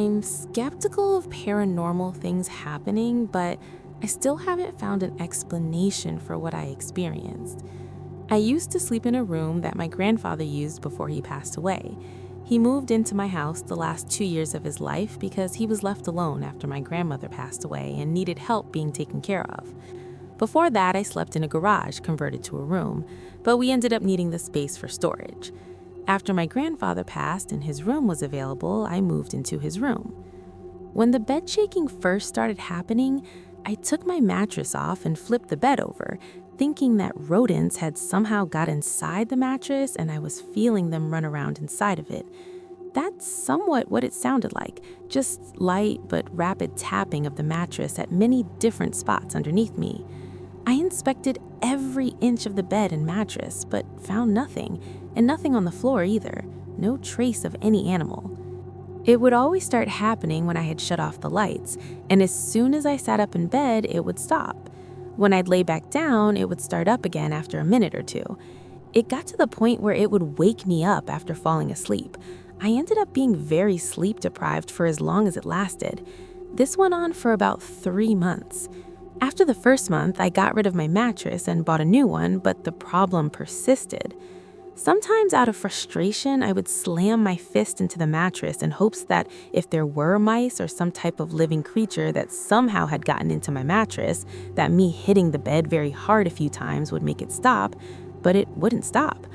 I'm skeptical of paranormal things happening, but I still haven't found an explanation for what I experienced. I used to sleep in a room that my grandfather used before he passed away. He moved into my house the last 2 years of his life because he was left alone after my grandmother passed away and needed help being taken care of. Before that, I slept in a garage converted to a room, but we ended up needing the space for storage. After my grandfather passed and his room was available, I moved into his room. When the bed shaking first started happening, I took my mattress off and flipped the bed over, thinking that rodents had somehow got inside the mattress and I was feeling them run around inside of it. That's somewhat what it sounded like, just light but rapid tapping of the mattress at many different spots underneath me. I inspected every inch of the bed and mattress, but found nothing, and nothing on the floor either, no trace of any animal. It would always start happening when I had shut off the lights, and as soon as I sat up in bed, it would stop. When I'd lay back down, it would start up again after a minute or two. It got to the point where it would wake me up after falling asleep. I ended up being very sleep deprived for as long as it lasted. This went on for about 3 months. After the first month, I got rid of my mattress and bought a new one, but the problem persisted. Sometimes out of frustration, I would slam my fist into the mattress in hopes that if there were mice or some type of living creature that somehow had gotten into my mattress, that me hitting the bed very hard a few times would make it stop, but it wouldn't stop.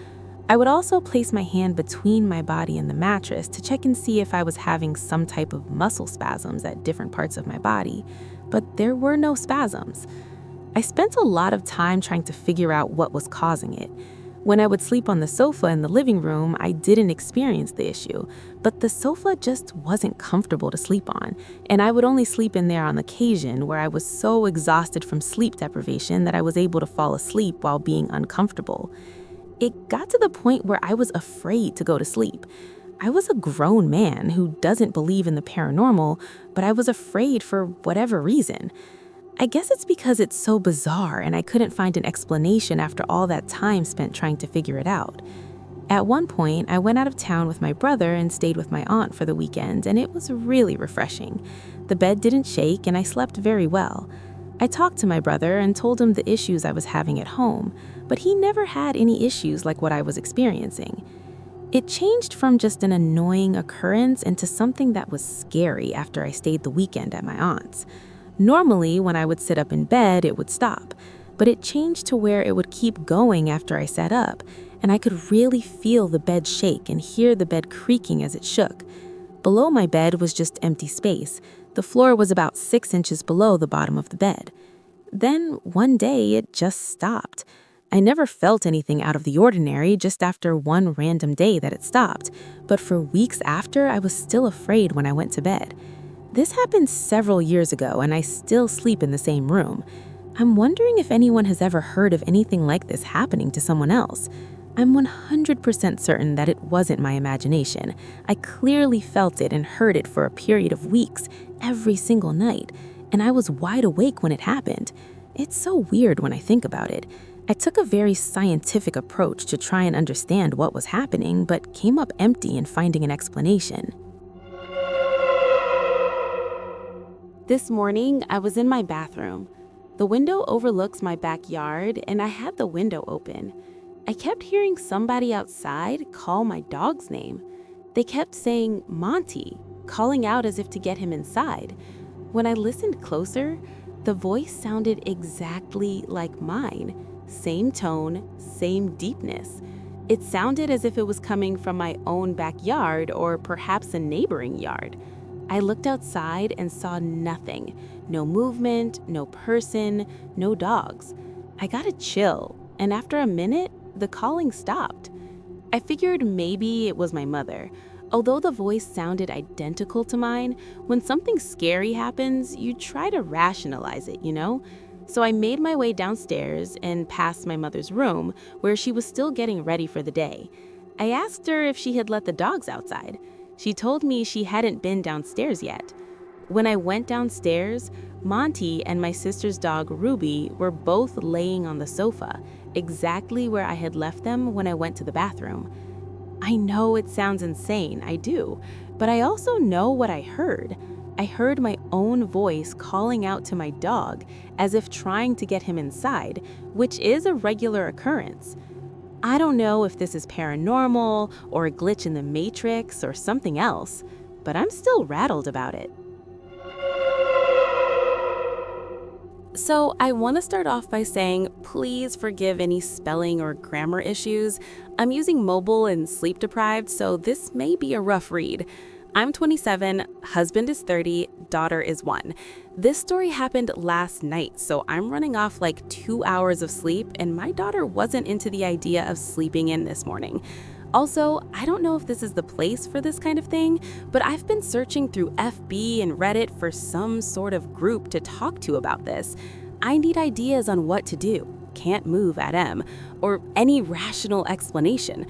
I would also place my hand between my body and the mattress to check and see if I was having some type of muscle spasms at different parts of my body, but there were no spasms. I spent a lot of time trying to figure out what was causing it. When I would sleep on the sofa in the living room, I didn't experience the issue, but the sofa just wasn't comfortable to sleep on, and I would only sleep in there on occasion where I was so exhausted from sleep deprivation that I was able to fall asleep while being uncomfortable. It got to the point where I was afraid to go to sleep. I was a grown man who doesn't believe in the paranormal, but I was afraid for whatever reason. I guess it's because it's so bizarre and I couldn't find an explanation after all that time spent trying to figure it out. At one point, I went out of town with my brother and stayed with my aunt for the weekend, and it was really refreshing. The bed didn't shake and I slept very well. I talked to my brother and told him the issues I was having at home, but he never had any issues like what I was experiencing. It changed from just an annoying occurrence into something that was scary after I stayed the weekend at my aunt's. Normally, when I would sit up in bed, it would stop, but it changed to where it would keep going after I sat up, and I could really feel the bed shake and hear the bed creaking as it shook. Below my bed was just empty space. The floor was about 6 inches below the bottom of the bed. Then, one day, it just stopped. I never felt anything out of the ordinary just after one random day that it stopped, but for weeks after, I was still afraid when I went to bed. This happened several years ago, and I still sleep in the same room. I'm wondering if anyone has ever heard of anything like this happening to someone else. I'm 100% certain that it wasn't my imagination. I clearly felt it and heard it for a period of weeks, every single night, and I was wide awake when it happened. It's so weird when I think about it. I took a very scientific approach to try and understand what was happening, but came up empty in finding an explanation. This morning, I was in my bathroom. The window overlooks my backyard, and I had the window open. I kept hearing somebody outside call my dog's name. They kept saying, "Monty," calling out as if to get him inside. When I listened closer, the voice sounded exactly like mine. Same tone, same deepness. It sounded as if it was coming from my own backyard or perhaps a neighboring yard. I looked outside and saw nothing. No movement, no person, no dogs. I got a chill, and after a minute, the calling stopped. I figured maybe it was my mother. Although the voice sounded identical to mine, when something scary happens, you try to rationalize it, you know? So I made my way downstairs and past my mother's room, where she was still getting ready for the day. I asked her if she had let the dogs outside. She told me she hadn't been downstairs yet. When I went downstairs, Monty and my sister's dog Ruby were both laying on the sofa, exactly where I had left them when I went to the bathroom. I know it sounds insane, I do, But I also know what I heard. I heard my own voice calling out to my dog, as if trying to get him inside, which is a regular occurrence. I don't know if this is paranormal or a glitch in the matrix or something else, but I'm still rattled about it. So I want to start off by saying, please forgive any spelling or grammar issues. I'm using mobile and sleep deprived, so this may be a rough read. I'm 27, husband is 30, daughter is 1. This story happened last night, so I'm running off like 2 hours of sleep, and my daughter wasn't into the idea of sleeping in this morning. Also, I don't know if this is the place for this kind of thing, but I've been searching through FB and Reddit for some sort of group to talk to about this. I need ideas on what to do. Can't move at M, or any rational explanation.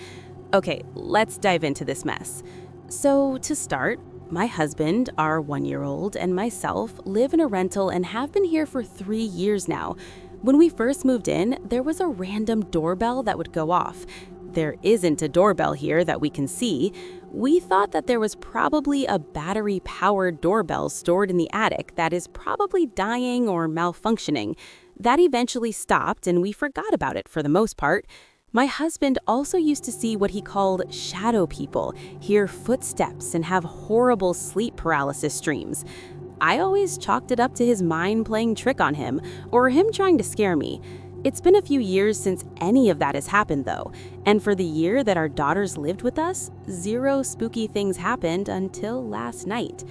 Okay, let's dive into this mess. So to start, my husband, our 1-year-old, and myself live in a rental and have been here for 3 years now. When we first moved in, there was a random doorbell that would go off. There isn't a doorbell here that we can see. We thought that there was probably a battery-powered doorbell stored in the attic that is probably dying or malfunctioning. That eventually stopped and we forgot about it for the most part. My husband also used to see what he called shadow people, hear footsteps, and have horrible sleep paralysis dreams. I always chalked it up to his mind playing trick on him, or him trying to scare me. It's been a few years since any of that has happened though, and for the year that our daughters lived with us, 0 spooky things happened until last night.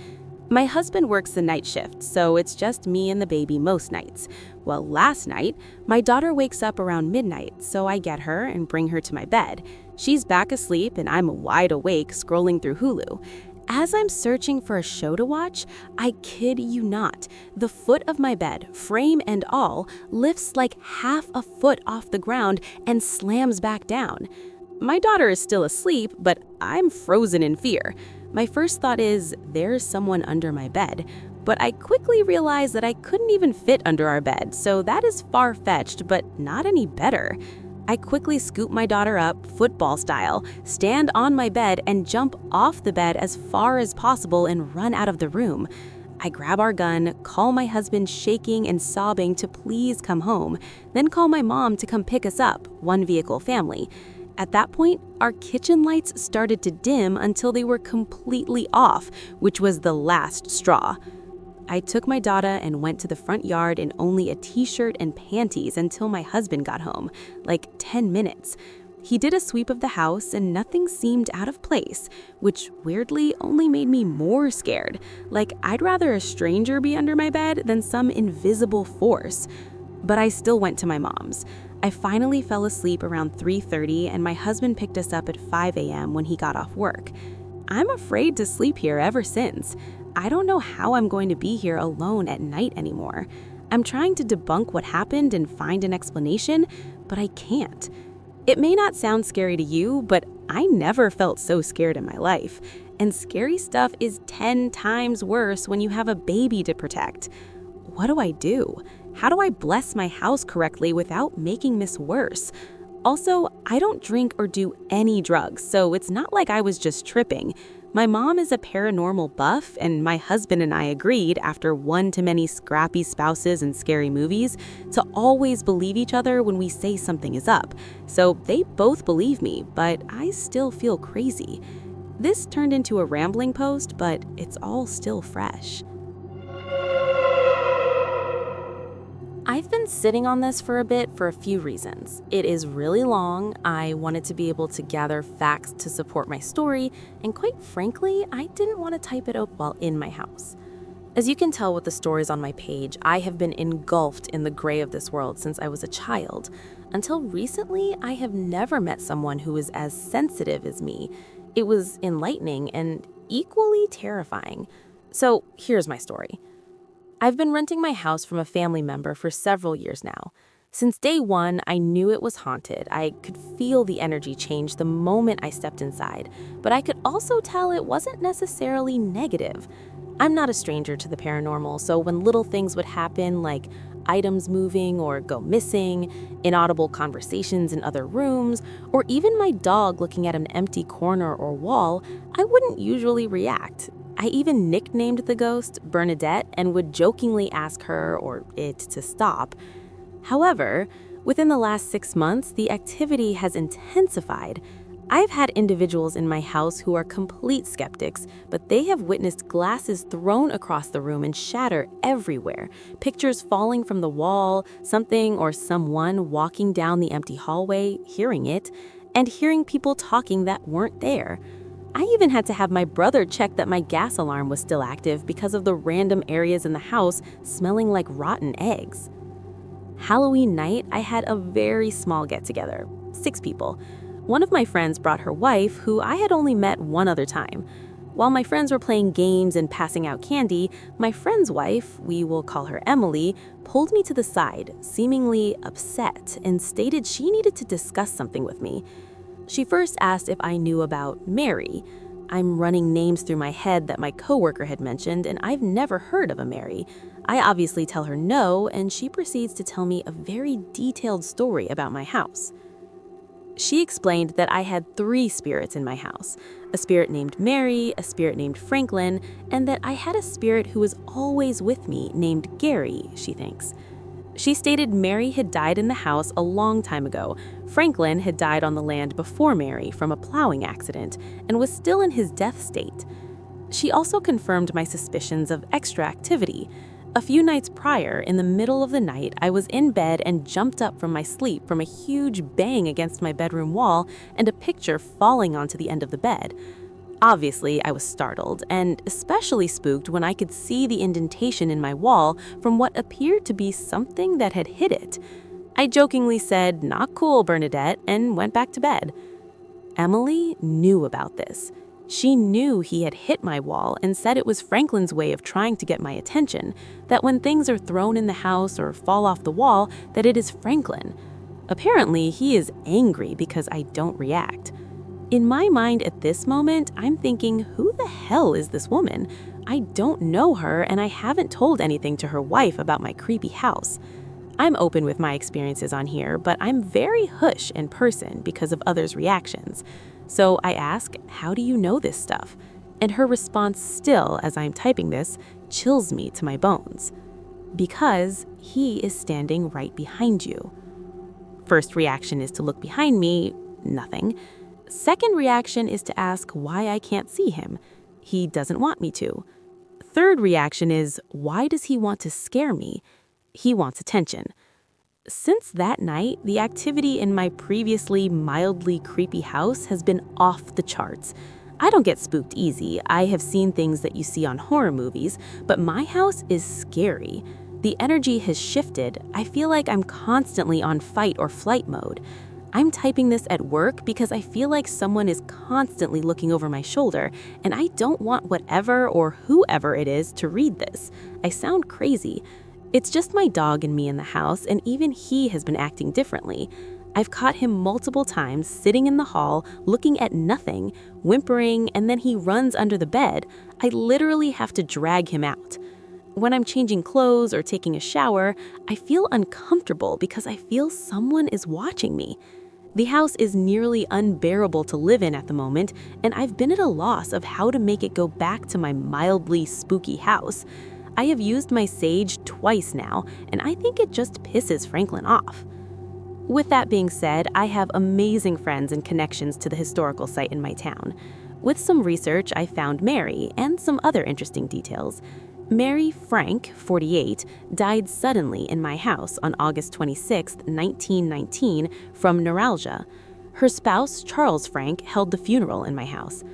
My husband works the night shift, so it's just me and the baby most nights. Well, last night, my daughter wakes up around midnight, so I get her and bring her to my bed. She's back asleep and I'm wide awake scrolling through Hulu. As I'm searching for a show to watch, I kid you not, the foot of my bed, frame and all, lifts like half a foot off the ground and slams back down. My daughter is still asleep, but I'm frozen in fear. My first thought is, there's someone under my bed, but I quickly realized that I couldn't even fit under our bed, so that is far-fetched, but not any better. I quickly scoop my daughter up, football style, stand on my bed, and jump off the bed as far as possible and run out of the room. I grab our gun, call my husband shaking and sobbing to please come home, then call my mom to come pick us up, one vehicle family. At that point, our kitchen lights started to dim until they were completely off, which was the last straw. I took my daughter and went to the front yard in only a t-shirt and panties until my husband got home, like 10 minutes. He did a sweep of the house and nothing seemed out of place, which weirdly only made me more scared. Like I'd rather a stranger be under my bed than some invisible force. But I still went to my mom's. I finally fell asleep around 3:30 and my husband picked us up at 5 a.m. when he got off work. I'm afraid to sleep here ever since. I don't know how I'm going to be here alone at night anymore. I'm trying to debunk what happened and find an explanation, but I can't. It may not sound scary to you, but I never felt so scared in my life. And scary stuff is 10 times worse when you have a baby to protect. What do I do? How do I bless my house correctly without making this worse? Also, I don't drink or do any drugs, so it's not like I was just tripping. My mom is a paranormal buff, and my husband and I agreed, after one-to-many scrappy spouses and scary movies, to always believe each other when we say something is up. So they both believe me, but I still feel crazy. This turned into a rambling post, but it's all still fresh. I've been sitting on this for a bit for a few reasons. It is really long, I wanted to be able to gather facts to support my story, and quite frankly, I didn't want to type it up while in my house. As you can tell with the stories on my page, I have been engulfed in the gray of this world since I was a child. Until recently, I have never met someone who is as sensitive as me. It was enlightening and equally terrifying. So here's my story. I've been renting my house from a family member for several years now. Since day one, I knew it was haunted. I could feel the energy change the moment I stepped inside, but I could also tell it wasn't necessarily negative. I'm not a stranger to the paranormal, so when little things would happen, like items moving or go missing, inaudible conversations in other rooms, or even my dog looking at an empty corner or wall, I wouldn't usually react. I even nicknamed the ghost Bernadette and would jokingly ask her or it to stop. However, within the last 6 months, the activity has intensified. I've had individuals in my house who are complete skeptics, but they have witnessed glasses thrown across the room and shatter everywhere, pictures falling from the wall, something or someone walking down the empty hallway, hearing it, and hearing people talking that weren't there. I even had to have my brother check that my gas alarm was still active because of the random areas in the house smelling like rotten eggs. Halloween night, I had a very small get-together, 6 people. One of my friends brought her wife, who I had only met one other time. While my friends were playing games and passing out candy, my friend's wife, we will call her Emily, pulled me to the side, seemingly upset, and stated she needed to discuss something with me. She first asked if I knew about Mary. I'm running names through my head that my coworker had mentioned, and I've never heard of a Mary. I obviously tell her no, and she proceeds to tell me a very detailed story about my house. She explained that I had 3 spirits in my house, a spirit named Mary, a spirit named Franklin, and that I had a spirit who was always with me named Gary, she thinks. She stated Mary had died in the house a long time ago. Franklin had died on the land before Mary from a plowing accident and was still in his death state. She also confirmed my suspicions of extra activity. A few nights prior, in the middle of the night, I was in bed and jumped up from my sleep from a huge bang against my bedroom wall and a picture falling onto the end of the bed. Obviously, I was startled, and especially spooked when I could see the indentation in my wall from what appeared to be something that had hit it. I jokingly said, "Not cool, Bernadette," and went back to bed. Emily knew about this. She knew he had hit my wall and said it was Franklin's way of trying to get my attention, that when things are thrown in the house or fall off the wall, that it is Franklin. Apparently, he is angry because I don't react. In my mind at this moment, I'm thinking, who the hell is this woman? I don't know her, and I haven't told anything to her wife about my creepy house. I'm open with my experiences on here, but I'm very hush in person because of others' reactions. So I ask, how do you know this stuff? And her response still, as I'm typing this, chills me to my bones. Because he is standing right behind you. First reaction is to look behind me, nothing. Second reaction is to ask why I can't see him. He doesn't want me to. Third reaction is, why does he want to scare me? He wants attention. Since that night, the activity in my previously mildly creepy house has been off the charts. I don't get spooked easy. I have seen things that you see on horror movies, but my house is scary. The energy has shifted. I feel like I'm constantly on fight or flight mode. I'm typing this at work because I feel like someone is constantly looking over my shoulder, and I don't want whatever or whoever it is to read this. I sound crazy. It's just my dog and me in the house, and even he has been acting differently. I've caught him multiple times sitting in the hall, looking at nothing, whimpering, and then he runs under the bed. I literally have to drag him out. When I'm changing clothes or taking a shower, I feel uncomfortable because I feel someone is watching me. The house is nearly unbearable to live in at the moment, and I've been at a loss of how to make it go back to my mildly spooky house. I have used my sage twice now, and I think it just pisses Franklin off. With that being said, I have amazing friends and connections to the historical site in my town. With some research, I found Mary and some other interesting details. Mary Frank, 48, died suddenly in my house on August 26, 1919, from neuralgia. Her spouse, Charles Frank, held the funeral in my house.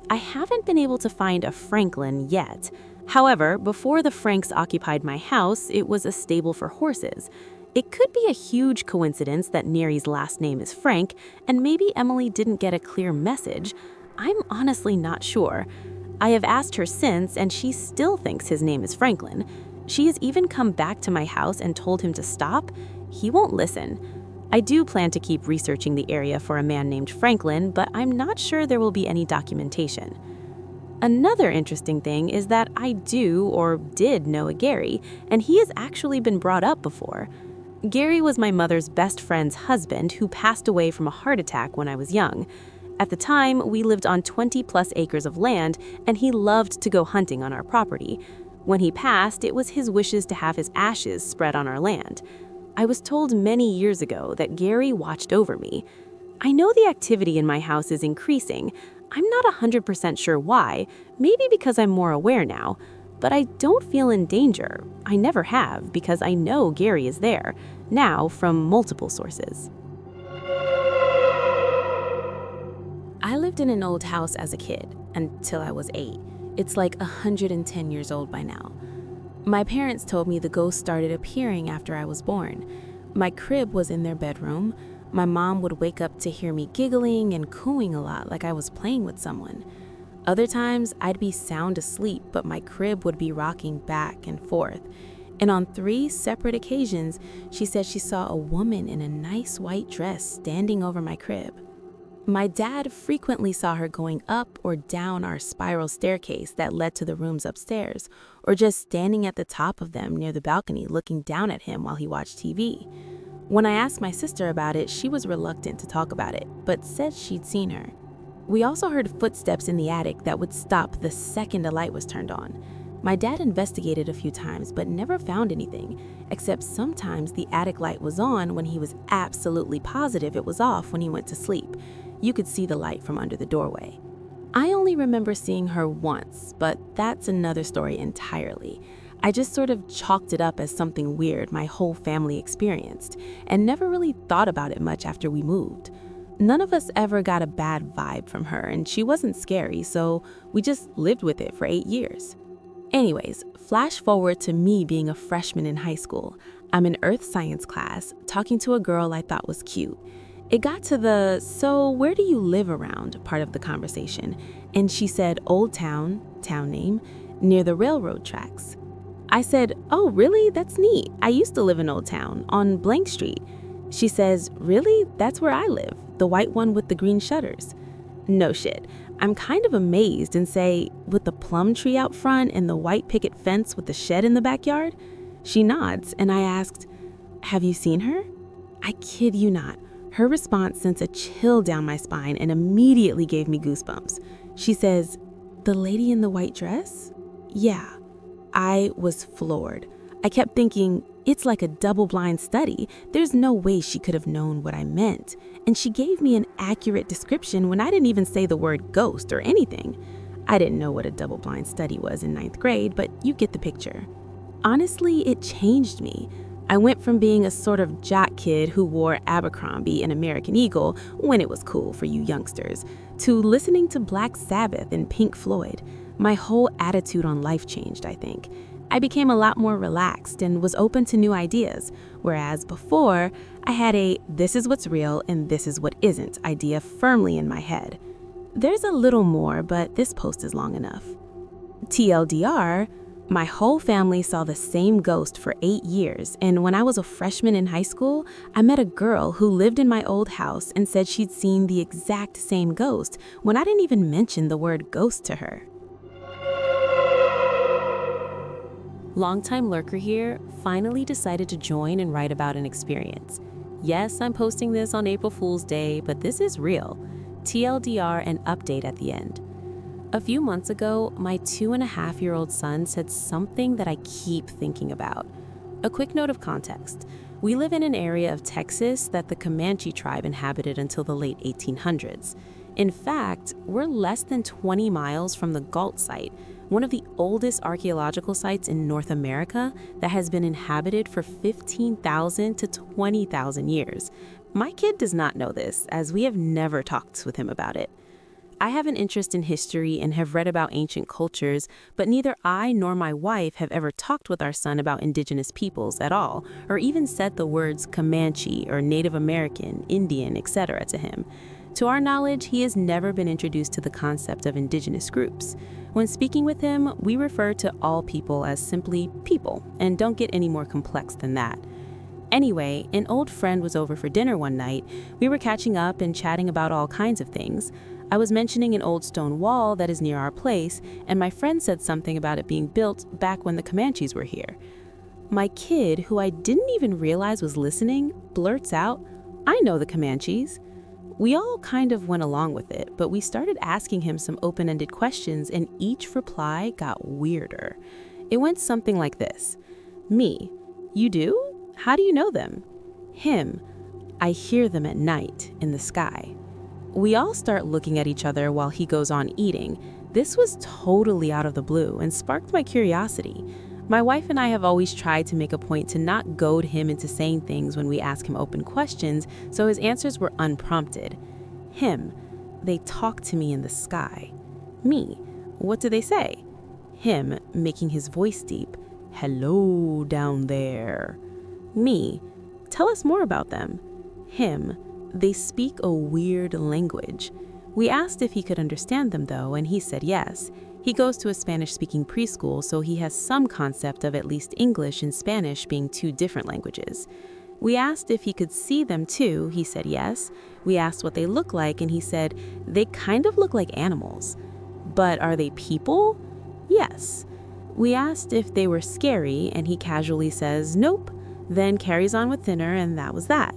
I haven't been able to find a Franklin yet. However, before the Franks occupied my house, it was a stable for horses. It could be a huge coincidence that Mary's last name is Frank, and maybe Emily didn't get a clear message. I'm honestly not sure. I have asked her since, and she still thinks his name is Franklin. She has even come back to my house and told him to stop. he won't listen. I do plan to keep researching the area for a man named Franklin, but I'm not sure there will be any documentation. Another interesting thing is that I do or did know a Gary, and he has actually been brought up before. Gary was my mother's best friend's husband who passed away from a heart attack when I was young. At the time, we lived on 20+ acres of land, and he loved to go hunting on our property. When he passed, it was his wishes to have his ashes spread on our land. I was told many years ago that Gary watched over me. I know the activity in my house is increasing. I'm not 100% sure why, maybe because I'm more aware now, but I don't feel in danger. I never have because I know Gary is there, now from multiple sources. I lived in an old house as a kid until I was 8. It's like 110 years old by now. My parents told me the ghost started appearing after I was born. My crib was in their bedroom. My mom would wake up to hear me giggling and cooing a lot like I was playing with someone. Other times, I'd be sound asleep, but my crib would be rocking back and forth. And on 3 separate occasions, she said she saw a woman in a nice white dress standing over my crib. My dad frequently saw her going up or down our spiral staircase that led to the rooms upstairs, or just standing at the top of them near the balcony looking down at him while he watched TV. When I asked my sister about it, she was reluctant to talk about it, but said she'd seen her. We also heard footsteps in the attic that would stop the second a light was turned on. My dad investigated a few times but never found anything, except sometimes the attic light was on when he was absolutely positive it was off when he went to sleep. You could see the light from under the doorway. I only remember seeing her once, but that's another story entirely. I just sort of chalked it up as something weird my whole family experienced, and never really thought about it much after we moved. None of us ever got a bad vibe from her, and she wasn't scary, so we just lived with it for 8 years. Anyways, flash forward to me being a freshman in high school. I'm in earth science class, talking to a girl I thought was cute. It got to the, "So where do you live around?" part of the conversation, and she said Old Town, town name, near the railroad tracks. I said, "Oh, really? That's neat. I used to live in Old Town, on blank street." She says, "Really? That's where I live, the white one with the green shutters." No shit. I'm kind of amazed and say, "With the plum tree out front and the white picket fence with the shed in the backyard?" She nods, and I asked, "Have you seen her?" I kid you not. Her response sent a chill down my spine and immediately gave me goosebumps. She says, "The lady in the white dress?" Yeah. I was floored. I kept thinking, it's like a double-blind study. There's no way she could have known what I meant. And she gave me an accurate description when I didn't even say the word ghost or anything. I didn't know what a double-blind study was in 9th grade, but you get the picture. Honestly, it changed me. I went from being a sort of jock kid who wore Abercrombie and American Eagle when it was cool for you youngsters, to listening to Black Sabbath and Pink Floyd. My whole attitude on life changed, I think. I became a lot more relaxed and was open to new ideas, whereas before, I had a "this is what's real and this is what isn't" idea firmly in my head. There's a little more, but this post is long enough. TLDR, my whole family saw the same ghost for 8 years, and when I was a freshman in high school, I met a girl who lived in my old house and said she'd seen the exact same ghost when I didn't even mention the word ghost to her. Longtime lurker here finally decided to join and write about an experience. Yes, I'm posting this on April Fool's Day, but this is real. TLDR and update at the end. A few months ago, my 2.5-year-old son said something that I keep thinking about. A quick note of context. We live in an area of Texas that the Comanche tribe inhabited until the late 1800s. In fact, we're less than 20 miles from the Galt site, one of the oldest archaeological sites in North America that has been inhabited for 15,000 to 20,000 years. My kid does not know this, as we have never talked with him about it. I have an interest in history and have read about ancient cultures, but neither I nor my wife have ever talked with our son about indigenous peoples at all, or even said the words Comanche or Native American, Indian, etc. to him. To our knowledge, he has never been introduced to the concept of indigenous groups. When speaking with him, we refer to all people as simply people, and don't get any more complex than that. Anyway, an old friend was over for dinner one night. We were catching up and chatting about all kinds of things. I was mentioning an old stone wall that is near our place, and my friend said something about it being built back when the Comanches were here. My kid, who I didn't even realize was listening, blurts out, "I know the Comanches." We all kind of went along with it, but we started asking him some open-ended questions, and each reply got weirder. It went something like this. Me, "You do? How do you know them?" Him, "I hear them at night in the sky." We all start looking at each other while he goes on eating. This was totally out of the blue and sparked my curiosity. My wife and I have always tried to make a point to not goad him into saying things when we ask him open questions, so his answers were unprompted. Him, "They talk to me in the sky." Me, "What do they say?" Him, making his voice deep, "Hello down there." Me, "Tell us more about them." Him, "They speak a weird language." We asked if he could understand them though, and he said yes. He goes to a Spanish-speaking preschool, so he has some concept of at least English and Spanish being two different languages. We asked if he could see them too. He said yes. We asked what they look like, and he said, "They kind of look like animals." "But are they people?" "Yes." We asked if they were scary, and he casually says, "Nope," then carries on with dinner, and that was that.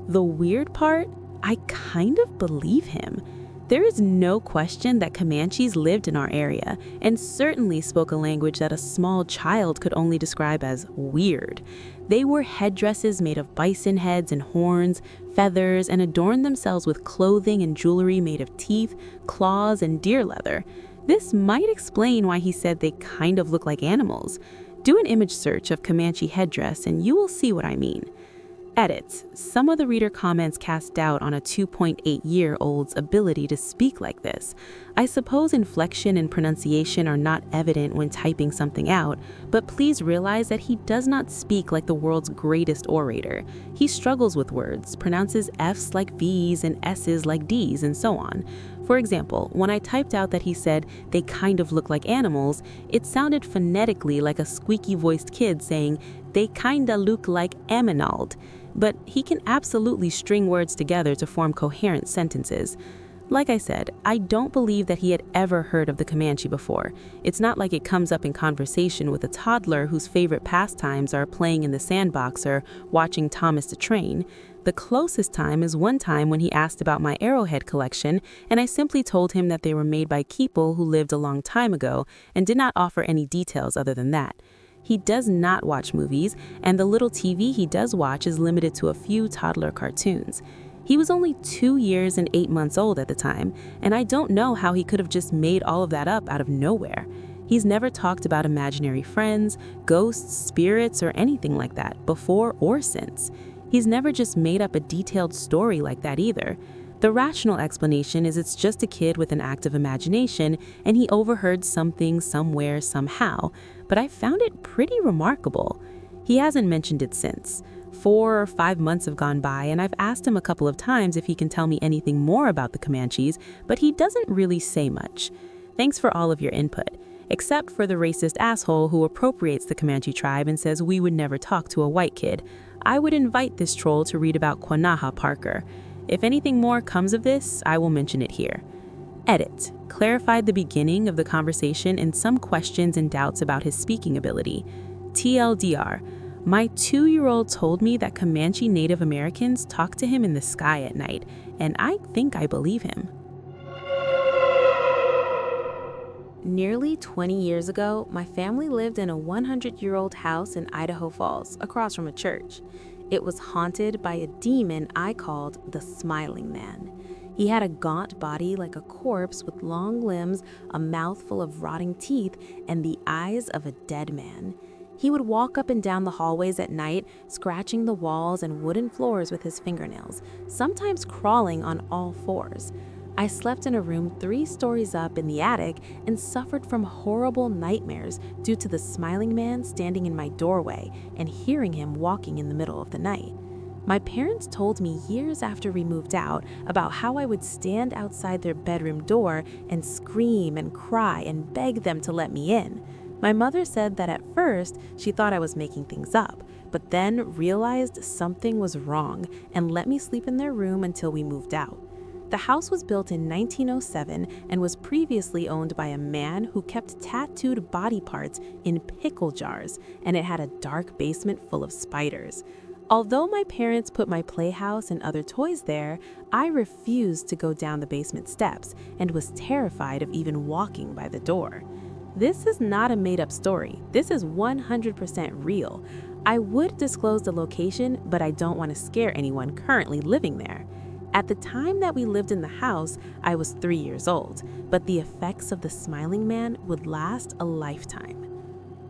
The weird part, I kind of believe him. There is no question that Comanches lived in our area and certainly spoke a language that a small child could only describe as weird. They wore headdresses made of bison heads and horns, feathers, and adorned themselves with clothing and jewelry made of teeth, claws, and deer leather. This might explain why he said they kind of look like animals. Do an image search of Comanche headdress and you will see what I mean. Edits. Some of the reader comments cast doubt on a 2.8-year-old's ability to speak like this. I suppose inflection and pronunciation are not evident when typing something out, but please realize that he does not speak like the world's greatest orator. He struggles with words, pronounces F's like V's and S's like D's, and so on. For example, when I typed out that he said, "They kind of look like animals," it sounded phonetically like a squeaky-voiced kid saying, "They kinda look like Aminald." But he can absolutely string words together to form coherent sentences. Like I said, I don't believe that he had ever heard of the Comanche before. It's not like it comes up in conversation with a toddler whose favorite pastimes are playing in the sandbox or watching Thomas the Train. The closest time is one time when he asked about my arrowhead collection, and I simply told him that they were made by people who lived a long time ago and did not offer any details other than that. He does not watch movies, and the little TV he does watch is limited to a few toddler cartoons. He was only 2 years and 8 months old at the time, and I don't know how he could have just made all of that up out of nowhere. He's never talked about imaginary friends, ghosts, spirits, or anything like that before or since. He's never just made up a detailed story like that either. The rational explanation is it's just a kid with an active imagination and he overheard something somewhere somehow, but I found it pretty remarkable. He hasn't mentioned it since. 4 or 5 months have gone by and I've asked him a couple of times if he can tell me anything more about the Comanches, but he doesn't really say much. Thanks for all of your input, except for the racist asshole who appropriates the Comanche tribe and says we would never talk to a white kid. I would invite this troll to read about Quanaha Parker. If anything more comes of this, I will mention it here. Edit. Clarified the beginning of the conversation and some questions and doubts about his speaking ability. TLDR. My 2-year-old told me that Comanche Native Americans talk to him in the sky at night, and I think I believe him. Nearly 20 years ago, my family lived in a 100-year-old house in Idaho Falls, across from a church. It was haunted by a demon I called the Smiling Man. He had a gaunt body like a corpse with long limbs, a mouth full of rotting teeth, and the eyes of a dead man. He would walk up and down the hallways at night, scratching the walls and wooden floors with his fingernails, sometimes crawling on all fours. I slept in a room 3 stories up in the attic and suffered from horrible nightmares due to the Smiling Man standing in my doorway and hearing him walking in the middle of the night. My parents told me years after we moved out about how I would stand outside their bedroom door and scream and cry and beg them to let me in. My mother said that at first she thought I was making things up, but then realized something was wrong and let me sleep in their room until we moved out. The house was built in 1907 and was previously owned by a man who kept tattooed body parts in pickle jars, and it had a dark basement full of spiders. Although my parents put my playhouse and other toys there, I refused to go down the basement steps and was terrified of even walking by the door. This is not a made-up story. This is 100% real. I would disclose the location, but I don't want to scare anyone currently living there. At the time that we lived in the house, I was 3 years old, but the effects of the smiling man would last a lifetime.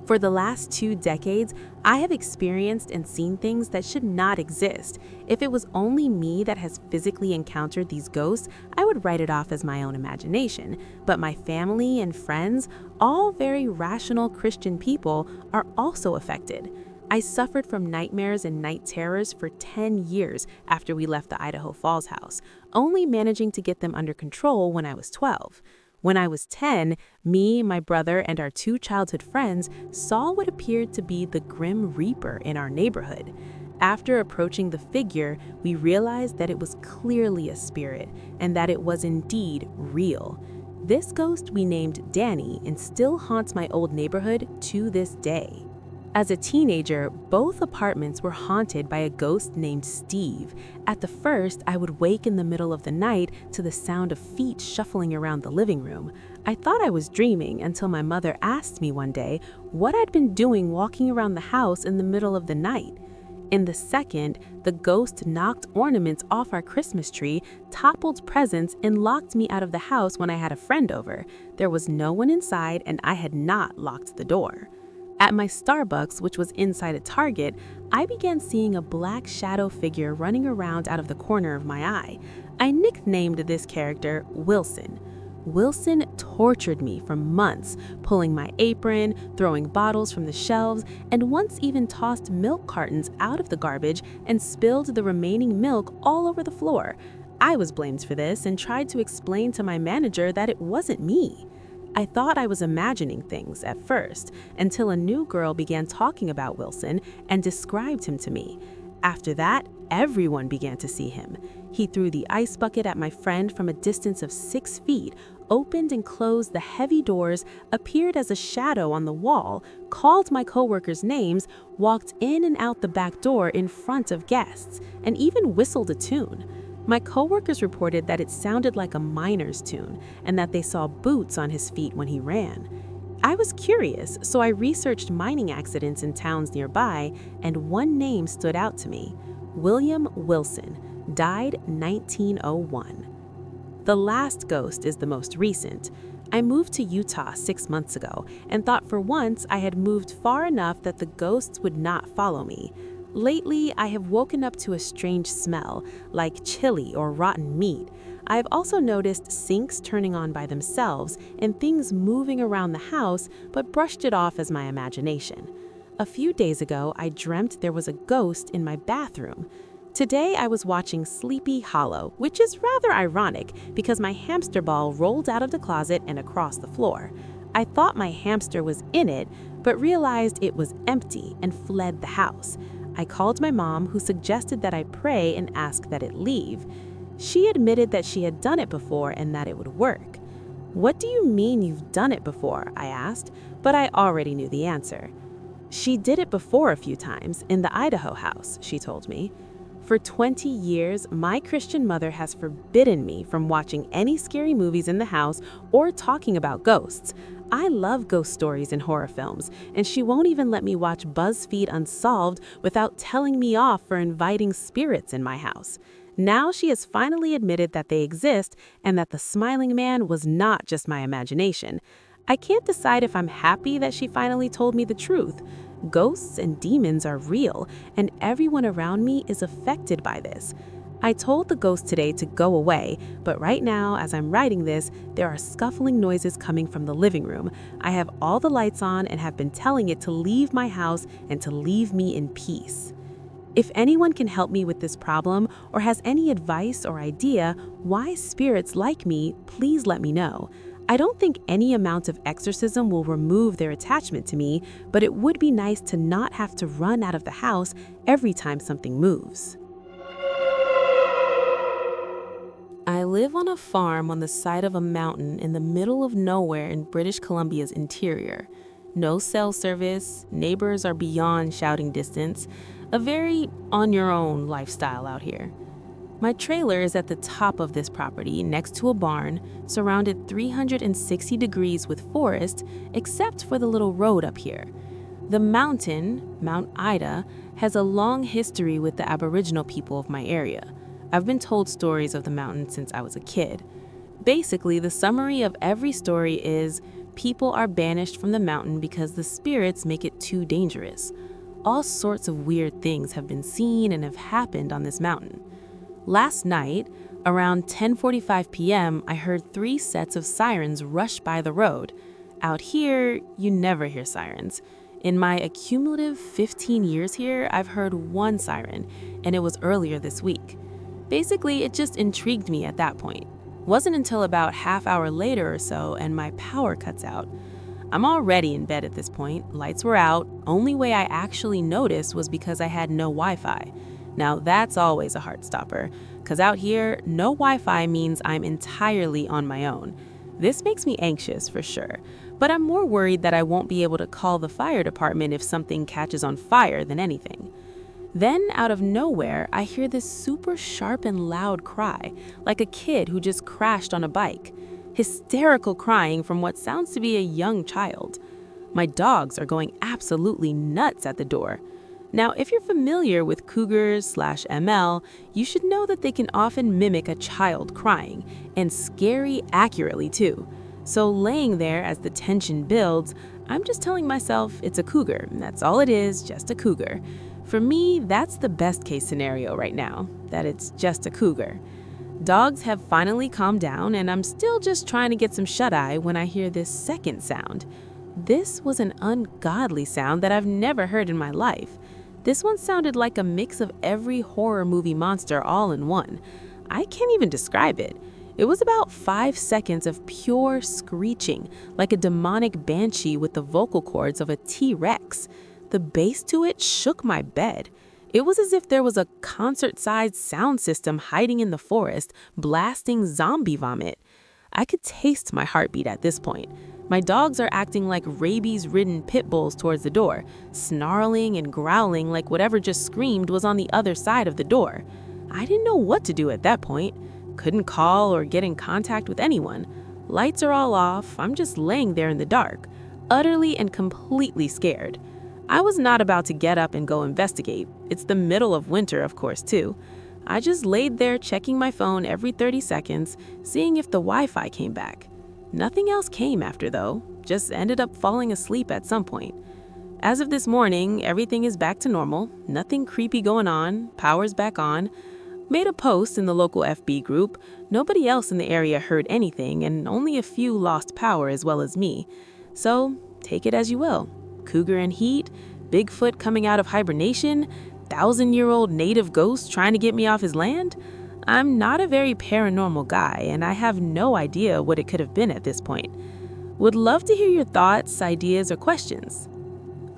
For the last 2 decades, I have experienced and seen things that should not exist. If it was only me that has physically encountered these ghosts, I would write it off as my own imagination. But my family and friends, all very rational Christian people, are also affected. I suffered from nightmares and night terrors for 10 years after we left the Idaho Falls house, only managing to get them under control when I was 12. When I was 10, me, my brother, and our 2 childhood friends saw what appeared to be the Grim Reaper in our neighborhood. After approaching the figure, we realized that it was clearly a spirit and that it was indeed real. This ghost we named Danny and still haunts my old neighborhood to this day. As a teenager, both apartments were haunted by a ghost named Steve. At the first, I would wake in the middle of the night to the sound of feet shuffling around the living room. I thought I was dreaming until my mother asked me one day what I'd been doing walking around the house in the middle of the night. In the second, the ghost knocked ornaments off our Christmas tree, toppled presents, and locked me out of the house when I had a friend over. There was no one inside, and I had not locked the door. At my Starbucks, which was inside a Target, I began seeing a black shadow figure running around out of the corner of my eye. I nicknamed this character Wilson. Wilson tortured me for months, pulling my apron, throwing bottles from the shelves, and once even tossed milk cartons out of the garbage and spilled the remaining milk all over the floor. I was blamed for this and tried to explain to my manager that it wasn't me. I thought I was imagining things at first, until a new girl began talking about Wilson and described him to me. After that, everyone began to see him. He threw the ice bucket at my friend from a distance of 6 feet, opened and closed the heavy doors, appeared as a shadow on the wall, called my coworkers' names, walked in and out the back door in front of guests, and even whistled a tune. My coworkers reported that it sounded like a miner's tune and that they saw boots on his feet when he ran. I was curious, so I researched mining accidents in towns nearby, and one name stood out to me: William Wilson, died 1901. The last ghost is the most recent. I moved to Utah 6 months ago and thought for once I had moved far enough that the ghosts would not follow me. Lately, I have woken up to a strange smell, like chili or rotten meat. I have also noticed sinks turning on by themselves and things moving around the house, but brushed it off as my imagination. A few days ago, I dreamt there was a ghost in my bathroom. Today, I was watching Sleepy Hollow, which is rather ironic because my hamster ball rolled out of the closet and across the floor. I thought my hamster was in it, but realized it was empty and fled the house. I called my mom, who suggested that I pray and ask that it leave. She admitted that she had done it before and that it would work. "What do you mean you've done it before?" I asked, but I already knew the answer. "She did it before a few times in the Idaho house," she told me. For 20 years, my Christian mother has forbidden me from watching any scary movies in the house or talking about ghosts. I love ghost stories and horror films, and she won't even let me watch BuzzFeed Unsolved without telling me off for inviting spirits in my house. Now she has finally admitted that they exist and that the smiling man was not just my imagination. I can't decide if I'm happy that she finally told me the truth. Ghosts and demons are real, and everyone around me is affected by this. I told the ghost today to go away, but right now, as I'm writing this, there are scuffling noises coming from the living room. I have all the lights on and have been telling it to leave my house and to leave me in peace. If anyone can help me with this problem or has any advice or idea why spirits like me, please let me know. I don't think any amount of exorcism will remove their attachment to me, but it would be nice to not have to run out of the house every time something moves. I live on a farm on the side of a mountain in the middle of nowhere in British Columbia's interior. No cell service, neighbors are beyond shouting distance, a very on-your-own lifestyle out here. My trailer is at the top of this property, next to a barn, surrounded 360 degrees with forest, except for the little road up here. The mountain, Mount Ida, has a long history with the Aboriginal people of my area. I've been told stories of the mountain since I was a kid. Basically, the summary of every story is people are banished from the mountain because the spirits make it too dangerous. All sorts of weird things have been seen and have happened on this mountain. Last night, around 10:45 p.m., I heard 3 sets of sirens rush by the road. Out here, you never hear sirens. In my accumulative 15 years here, I've heard 1 siren, and it was earlier this week. Basically, it just intrigued me at that point. Wasn't until about half hour later or so and my power cuts out. I'm already in bed at this point, lights were out, only way I actually noticed was because I had no Wi-Fi. Now that's always a heart stopper, because out here, no Wi-Fi means I'm entirely on my own. This makes me anxious for sure, but I'm more worried that I won't be able to call the fire department if something catches on fire than anything. Then, out of nowhere, I hear this super sharp and loud cry, like a kid who just crashed on a bike. Hysterical crying from what sounds to be a young child. My dogs are going absolutely nuts at the door. Now, if you're familiar with cougars/ML, you should know that they can often mimic a child crying, and scary accurately too. So laying there as the tension builds, I'm just telling myself it's a cougar. That's all it is, just a cougar. For me, that's the best case scenario right now, that it's just a cougar. Dogs have finally calmed down and I'm still just trying to get some shut-eye when I hear this second sound. This was an ungodly sound that I've never heard in my life. This one sounded like a mix of every horror movie monster all in one. I can't even describe it. It was about 5 seconds of pure screeching, like a demonic banshee with the vocal cords of a T-Rex. The bass to it shook my bed. It was as if there was a concert-sized sound system hiding in the forest, blasting zombie vomit. I could taste my heartbeat at this point. My dogs are acting like rabies-ridden pit bulls towards the door, snarling and growling like whatever just screamed was on the other side of the door. I didn't know what to do at that point. Couldn't call or get in contact with anyone. Lights are all off. I'm just laying there in the dark, utterly and completely scared. I was not about to get up and go investigate. It's the middle of winter, of course, too. I just laid there checking my phone every 30 seconds, seeing if the Wi-Fi came back. Nothing else came after, though. Just ended up falling asleep at some point. As of this morning, everything is back to normal. Nothing creepy going on. Power's back on. Made a post in the local FB group. Nobody else in the area heard anything, and only a few lost power as well as me. So, take it as you will. Cougar in heat, Bigfoot coming out of hibernation, 1,000-year-old native ghost trying to get me off his land? I'm not a very paranormal guy, and I have no idea what it could have been at this point. Would love to hear your thoughts, ideas, or questions.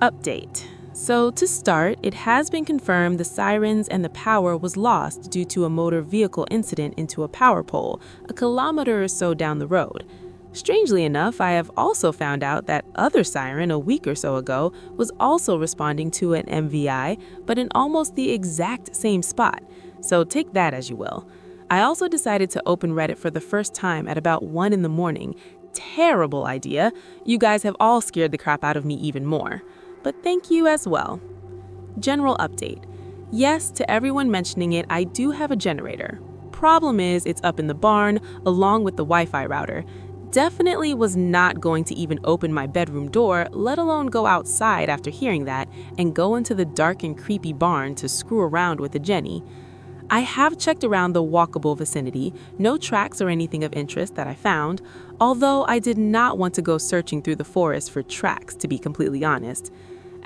Update. So to start, it has been confirmed the sirens and the power was lost due to a motor vehicle incident into a power pole, a kilometer or so down the road. Strangely enough, I have also found out that other siren a week or so ago was also responding to an MVI, but in almost the exact same spot. So take that as you will. I also decided to open Reddit for the first time at about 1 in the morning. Terrible idea. You guys have all scared the crap out of me even more. But thank you as well. General update. Yes, to everyone mentioning it, I do have a generator. Problem is, it's up in the barn, along with the Wi-Fi router. Definitely was not going to even open my bedroom door, let alone go outside after hearing that and go into the dark and creepy barn to screw around with the Jenny. I have checked around the walkable vicinity, no tracks or anything of interest that I found, although I did not want to go searching through the forest for tracks, to be completely honest.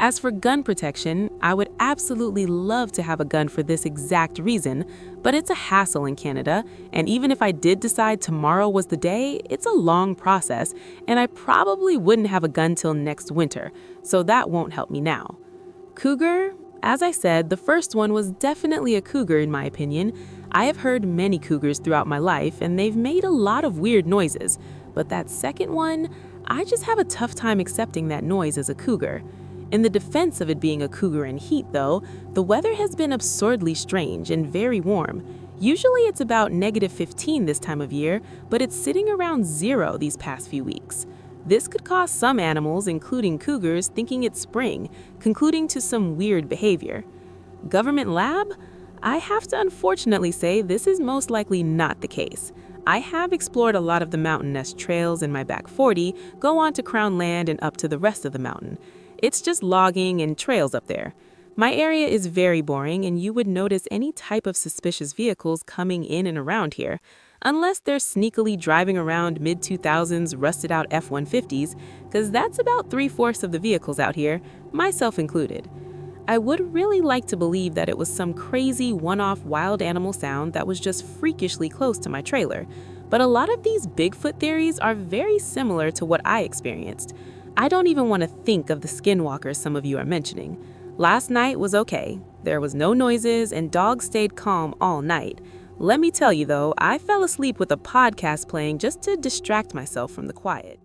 As for gun protection, I would absolutely love to have a gun for this exact reason, but it's a hassle in Canada, and even if I did decide tomorrow was the day, it's a long process, and I probably wouldn't have a gun till next winter, so that won't help me now. Cougar? As I said, the first one was definitely a cougar in my opinion. I have heard many cougars throughout my life, and they've made a lot of weird noises, but that second one, I just have a tough time accepting that noise as a cougar. In the defense of it being a cougar in heat, though, the weather has been absurdly strange and very warm. Usually it's about -15 this time of year, but it's sitting around 0 these past few weeks. This could cause some animals, including cougars, thinking it's spring, concluding to some weird behavior. Government lab? I have to unfortunately say this is most likely not the case. I have explored a lot of the Mountain Nest trails in my back 40, go on to Crown Land and up to the rest of the mountain. It's just logging and trails up there. My area is very boring, and you would notice any type of suspicious vehicles coming in and around here, unless they're sneakily driving around mid-2000s rusted-out F-150s, because that's about 3/4 of the vehicles out here, myself included. I would really like to believe that it was some crazy one-off wild animal sound that was just freakishly close to my trailer, but a lot of these Bigfoot theories are very similar to what I experienced. I don't even want to think of the skinwalkers some of you are mentioning. Last night was okay. There was no noises and dogs stayed calm all night. Let me tell you though, I fell asleep with a podcast playing just to distract myself from the quiet.